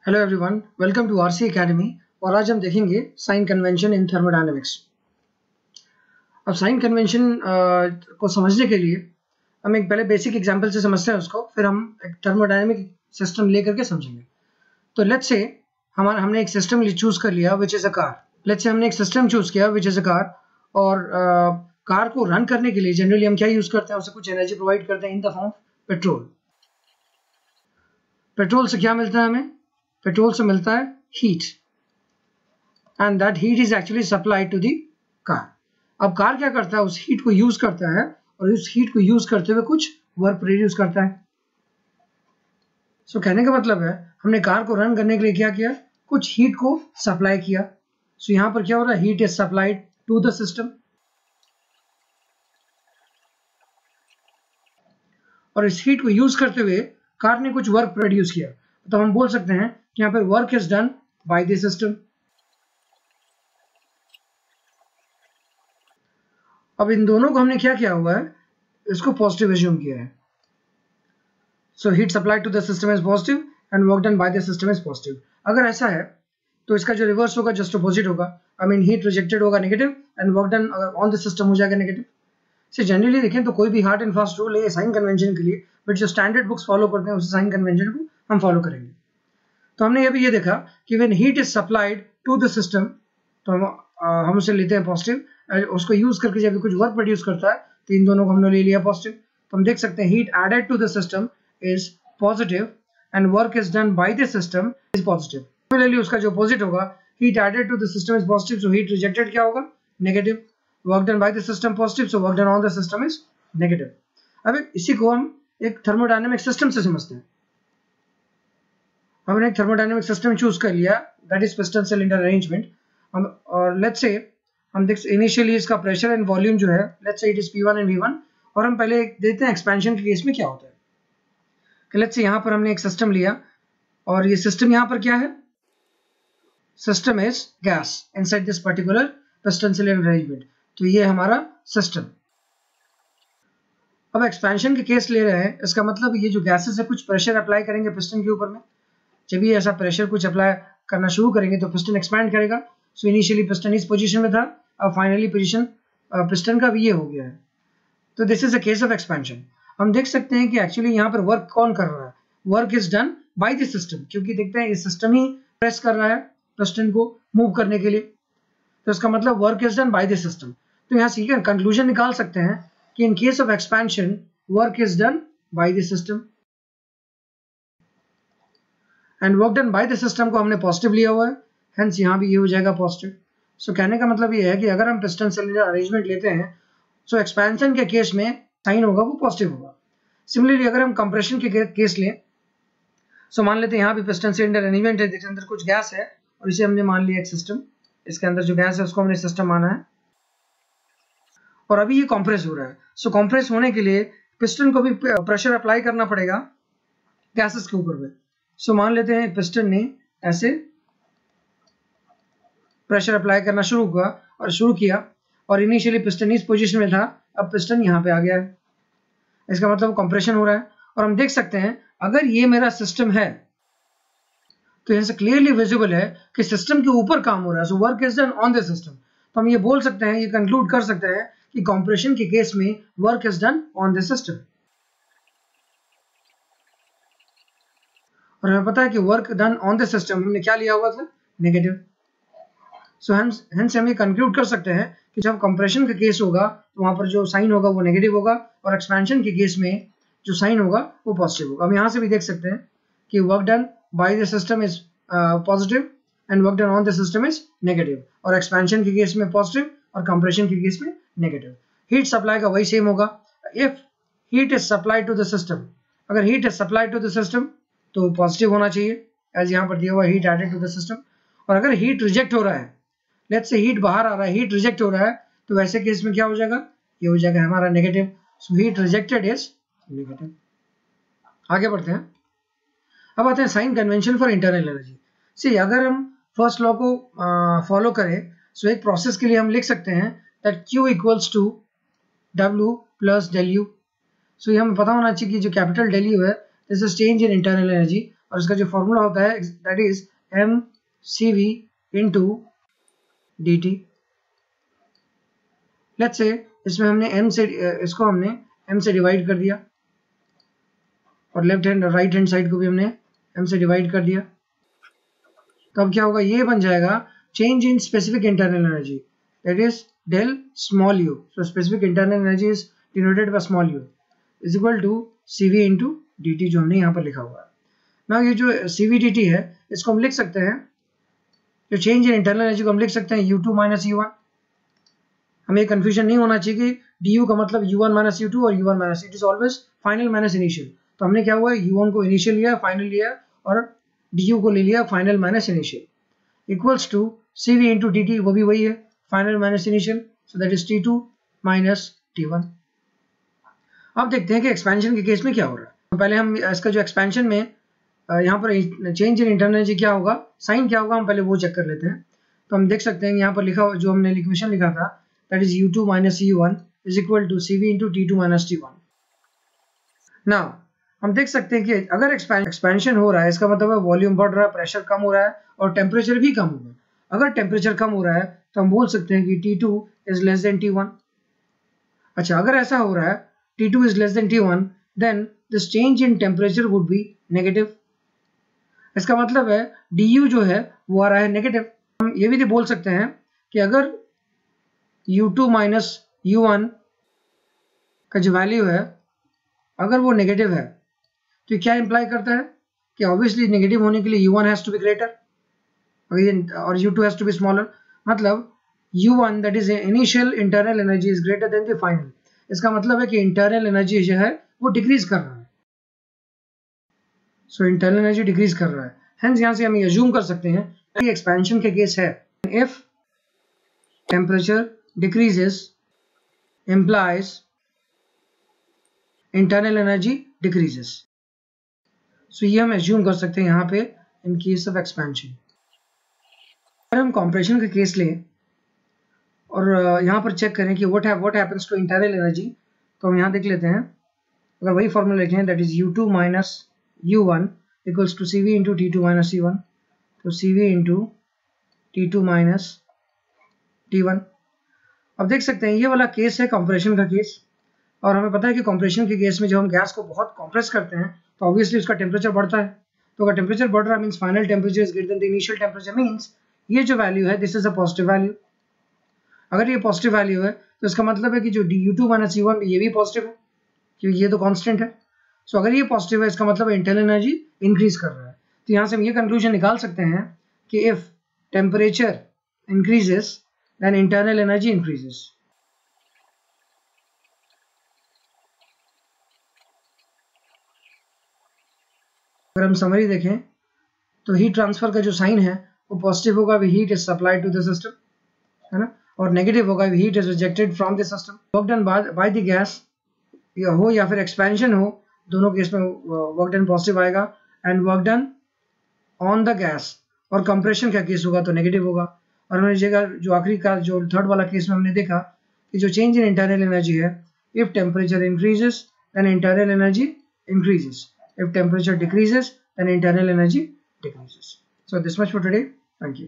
Hello everyone, welcome to RC academy. और आज हम देखेंगे साइन कन्वेंशन इन थर्मोडायनेमिक्स। अब साइन कन्वेंशन को समझने के लिए हम एक पहले बेसिक एग्जांपल से समझते हैं उसको, फिर हम एक थर्मोडायनेमिक सिस्टम लेकर के समझेंगे। तो लेट्स से हमने एक सिस्टम चूज कर लिया which is a car. Let's say हमने एक सिस्टम चूज किया विच इज़ अ कार, और कार को रन करने के लिए जनरली हम क्या यूज़ करते हैं, उसे कुछ एनर्जी प्रोवाइड करते हैं in the form of petrol. Petrol से क्या मिलता है हमें? पेट्रोल से मिलता है heat, and that heat is actually supplied to the car. अब कार क्या करता है, उस हीट को यूज करता है, और उस हीट को यूज करते हुए कुछ वर्क प्रोड्यूस करता है। सो कहने का मतलब है हमने कार को रन करने के लिए क्या किया, कुछ हीट को सप्लाई किया। सो यहां पर क्या हो रहा है, heat is supplied to the system, और इस हीट को यूज करते हुए कार ने कुछ वर्क प्रोड्यूस किया। तो हम बोल सकते हैं कि यहाँ पर work is done by the system. अब इन दोनों को हमने क्या किया हुआ है, इसको पॉजिटिव एज्यूम किया है। So heat supplied to the system is positive and work done by the system is positive. अगर ऐसा है तो इसका जो रिवर्स होगा जस्ट अपोजिट होगा। आई मीन हीट रिजेक्टेड होगा negative, and work done on the system हो जाएगा नेगेटिव। से जनरली देखें तो कोई भी हार्ड एंड फास्ट रूल है साइन कन्वेंशन के लिए, बट जो स्टैंडर्ड बुक्स फॉलो करते हैं उस साइन कन्वेंशन को हम फॉलो करेंगे। तो हमने अभी ये देखा कि when heat is supplied to the system, तो हम उसे लेते हैं पॉजिटिव, उसको यूज करके जब कुछ वर्क प्रोड्यूस करता है तो इन दोनों को हमने ले लिया पॉजिटिव। तो हम देख सकते हैं heat added to the system is positive and work is done by the system is positive. Similarly उसका जो अपोजिट होगा, heat added to the system is positive, so heat rejected क्या होगा, negative. Work done by the system positive, so work done on the system is negative. अब इसी को हम एक थर्मोडायनेमिक सिस्टम से समझते हैं। हमने एक थर्मोडायनेमिक सिस्टम चूज कर लिया, that is piston cylinder arrangement. हम और लेट्स से हम देख इनिशियली इसका प्रेशर एंड वॉल्यूम जो है, let's say it is P1 and V1, और हम पहले देखते हैं एक्सपेंशन के केस में क्या होता है। कि लेट्स से यहाँ पर हमने एक सिस्टम लिया, और ये सिस्टम यहाँ पर क्या है, system is gas inside this particular piston cylinder arrangement. तो ये हमारा सिस्टम। अब एक्सपेंशन के केस ले रहे हैं, इसका मतलब ये जो गैसेस है कुछ प्रेशर अप्लाई करेंगे पिस्टन के ऊपर में। जब ये ऐसा प्रेशर कुछ अप्लाई करना शुरू करेंगे तो पिस्टन एक्सपैंड करेगा। सो इनिशियली पिस्टन इस पोजीशन में था, अब फाइनली पोजीशन पिस्टन का भी ये हो गया है। तो this is a case of expansion. हम देख सकते हैं कि एक्चुअली यहाँ पर वर्क कौन कर रहा है, work is done by the system, क्योंकि देखते हैं ये सिस्टम ही प्रेस कर रहा है पिस्टन को मूव करने के लिए। तो इसका मतलब work is done by the system. तो यहाँ से कंक्लूजन निकाल सकते हैं कि in case of expansion work is done by the system, and work done by the system को हमने पॉजिटिव लिया हुआ है, हेंस यहाँ भी ये हो जाएगा पॉजिटिव। सो कहने का मतलब ये है कि अगर हम पिस्टन सिलेंडर अरेंजमेंट लेते हैं, सो एक्सपेंशन के केस में साइन होगा वो पॉजिटिव होगा। सिमिलरली अगर हम कंप्रेशन के केस लें, सो मान लेते हैं यहाँ भी पिस्टन सिलेंडर अरेंजमेंट है, जिसके अंदर कुछ गैस है, और इसे हमने मान लिया एक सिस्टम। इसके अंदर जो गैस है उसको हमने सिस्टम माना है, और अभी ये कॉम्प्रेस हो रहा है। सो कॉम्प्रेस होने के लिए पिस्टन को भी प्रेशर अप्लाई करना पड़ेगा गैसेस के ऊपर में। सो मान लेते हैं पिस्टन ने ऐसे प्रेशर अप्लाई करना शुरू किया, और इनिशियली पिस्टन इस पोजीशन में था, अब पिस्टन यहाँ पे आ गया है। इसका मतलब कंप्रेशन हो रहा है। और हम देख सकते हैं अगर ये मेरा सिस्टम है तो यहाँ से क्लियरली विजिबल है कि सिस्टम के ऊपर काम हो रहा है। So work is done on the system. तो हम ये बोल सकते हैं, ये कंक्लूड कर सकते हैं कि कंप्रेशन के केस में work is done on the system. और हमें पता है कि work done on the system हमने क्या लिया हुआ था, नेगेटिव। सो हेंस हम ये कंक्लूड कर सकते हैं कि जब कंप्रेशन का केस होगा तो वहां पर जो साइन होगा वो नेगेटिव होगा, और एक्सपेंशन के केस में जो साइन होगा वो पॉजिटिव होगा। हम यहाँ से भी देख सकते हैं कि work done by the system is positive and work done on the system is negative, और एक्सपेंशन के केस में पॉजिटिव और कंप्रेशन के केस में नेगेटिव। हीट सप्लाई का वही सेम होगा। If heat is supplied to the system, अगर heat is supplied to the system तो पॉजिटिव होना चाहिए, एज यहाँ पर दिया हुआ heat added to the system. और अगर हीट रिजेक्ट हो रहा है, लेट्स से हीट बाहर आ रहा है, हीट रिजेक्ट हो रहा है, तो वैसे केस में क्या हो जाएगा, ये हो जाएगा हमारा negative. So heat rejected is negative. आगे बढ़ते हैं। अब आते हैं sign convention for internal energy. See अगर हम फर्स्ट लॉ को फॉलो करें, सो एक प्रोसेस के लिए हम लिख सकते हैं that Q equals to W plus del U. So ये हमें पता होना चाहिए कि जो कैपिटल डेल यू है, this is change in internal energy. और इसका जो फॉर्मूला होता है that is mCv into dt। Let's say इसमें हमने इसको हमने m से डिवाइड कर दिया और left hand right hand side को भी हमने m से डिवाइड कर दिया, तो अब क्या होगा, ये बन जाएगा change in specific internal energy that is del small u। So specific internal energy is denoted by small u is equal to Cv into dt जो हमने यहाँ पर लिखा हुआ है ना। ये जो Cv dt है इसको हम लिख सकते हैं, जो चेंज इन इंटरनल एनर्जी को हम लिख सकते हैं u2 माइनस u1। हमें कंफ्यूजन नहीं होना चाहिए कि du का मतलब u1 माइनस u2 और u1 minus, it is always final minus initial. तो हमने क्या हुआ, u1 को इनिशियल लिया, फाइनल लिया, और du को ले लिया final minus initial, equals to Cv into dt, वो भी वही है final minus initial, so that is T2 minus T1। अब देखते हैं कि एक्सपेंशन के केस में क्या हो रहा है। तो पहले हम इसका जो एक्सपेंशन में यहाँ पर चेंज इन इंटरनल एनर्जी क्या होगा, साइन क्या होगा, हम पहले वो चेक कर लेते हैं। तो हम देख सकते हैं यहाँ पर लिखा जो हमने इक्वेशन लिखा था that is u2 minus u1 is equal to Cv into T2 minus T1। Now हम देख सकते हैं कि अगर एक्सपेंशन हो रहा है इसका मतलब है वॉल्यूम बढ़ रहा है, प्रेशर कम हो रहा है और टेम्परेचर भी कम होगा। अगर टेम्परेचर कम हो रहा है तो हम बोल सकते हैं कि T2 is less than T1। अच्छा, अगर ऐसा हो रहा है T2 is less than T1 then this change in temperature would be negative. इसका मतलब है du जो है वो आ रहा है नेगेटिव। हम ये भी बोल सकते हैं कि अगर u2 माइनस u1 का जो वैल्यू है अगर वो नेगेटिव है तो क्या इंप्लाई करता है कि ऑब्वियसली नेगेटिव होने के लिए u1 has to be greater और u2 has to be smaller. मतलब u1 that is initial internal energy is greater than the final. इसका मतलब है कि इंटरनल एनर्जी जो है वो डिक्रीज कर रहा है, सो इंटरनल एनर्जी डिक्रीज कर रहा है। हेंस यहाँ से हम अज्यूम कर सकते हैं कि एक्सपेंशन के केस है if temperature decreases implies internal energy decreases. So ये हम एज्यूम कर सकते हैं यहाँ पे इन केस ऑफ एक्सपेंशन। अगर हम कंप्रेशन का केस लें और यहाँ पर चेक करें कि what happens to internal energy, तो हम यहाँ देख लेते हैं। अगर वही फॉर्मूला लिखें that is u2 minus u1 equals to Cv into T2 minus C1, तो Cv into T2 minus T1। अब देख सकते हैं ये वाला केस है कंप्रेशन का केस, और हमें पता है कि कंप्रेशन के केस में जब हम गैस को बहुत कंप्रेस करते हैं तो ऑब्वियसली उसका टेम्परेचर बढ़ता है। तो अगर टेम्परेचर बढ़ रहा है means final temperature is greater than the initial temperature, means ये जो वैल्यू है this is a positive value. अगर ये पॉजिटिव वैल्यू है तो इसका मतलब है कि जो u2 माइनस u1 ये भी पॉजिटिव है क्योंकि ये तो कांस्टेंट है। सो अगर ये पॉजिटिव है इसका मतलब इंटरनल एनर्जी इंक्रीज कर रहा है। तो यहाँ से हम ये कंक्लूजन निकाल सकते हैं कि if temperature increases then internal energy increases. अगर हम समरी देखें तो हीट ट्रांसफर का जो साइन है वो पॉजिटिव होगा, heat is supplied to the system, है ना, और नेगेटिव होगा, heat is rejected from the system. Work done by the gas हो या फिर एक्सपेंशन हो, दोनों केस में वर्क डन पॉजिटिव आएगा, and work done on the gas. और कंप्रेशन का केस होगा तो नेगेटिव होगा। और हमने जगह जो आखिरी का जो थर्ड वाला केस में हमने देखा कि जो चेंज इन इंटरनल एनर्जी है, if temperature increases then internal energy increases, if temperature decreases then internal energy decreases. So this much for today. Thank you.